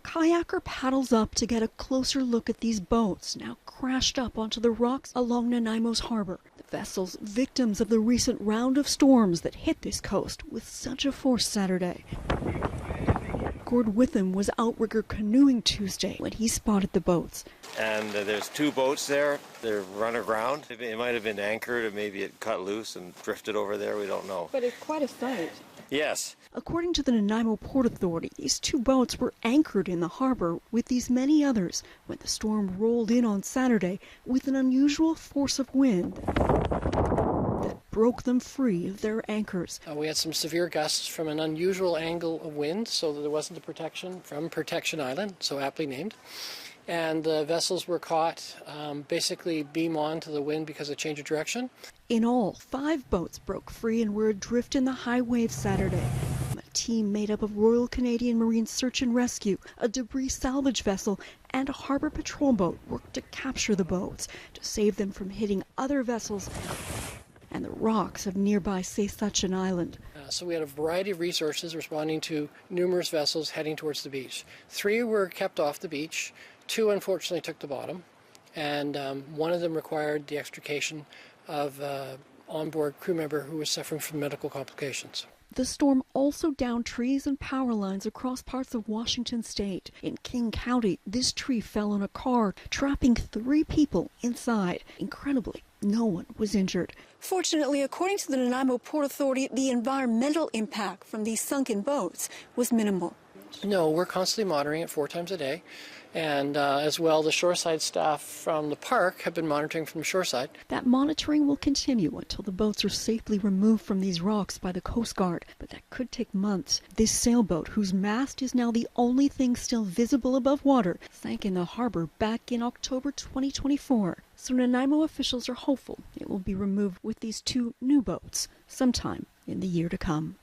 kayaker paddles up to get a closer look at these boats, now crashed up onto the rocks along Nanaimo's harbour. The vessels, victims of the recent round of storms that hit this coast with such a force Saturday. Gord Witham was outrigger canoeing Tuesday when he spotted the boats. And there's two boats there. They're run aground. It might have been anchored, or maybe it cut loose and drifted over there. We don't know. But it's quite a sight. Yes. According to the Nanaimo Port Authority, these two boats were anchored in the harbour with these many others when the storm rolled in on Saturday with an unusual force of wind that broke them free of their anchors. We had some severe gusts from an unusual angle of wind, so that there wasn't a protection from Protection Island, so aptly named. And the vessels were caught basically beam on to the wind because of change of direction. In all, 5 boats broke free and were adrift in the high waves Saturday. A team made up of Royal Canadian Marine Search and Rescue, a debris salvage vessel, and a harbour patrol boat worked to capture the boats, to save them from hitting other vessels and the rocks of nearby Sasatchin Island. So we had a variety of resources responding to numerous vessels heading towards the beach. 3 were kept off the beach, 2 unfortunately took the bottom, and one of them required the extrication of onboard crew member who was suffering from medical complications. The storm also downed trees and power lines across parts of Washington state. In King County, this tree fell on a car, trapping 3 people inside. Incredibly, no one was injured. Fortunately, according to the Nanaimo Port Authority, the environmental impact from these sunken boats was minimal. No, we're constantly monitoring it 4 times a day. And as well, the shoreside staff from the park have been monitoring from the shoreside. That monitoring will continue until the boats are safely removed from these rocks by the Coast Guard. But that could take months. This sailboat, whose mast is now the only thing still visible above water, sank in the harbour back in October 2024. So Nanaimo officials are hopeful it will be removed with these 2 new boats sometime in the year to come.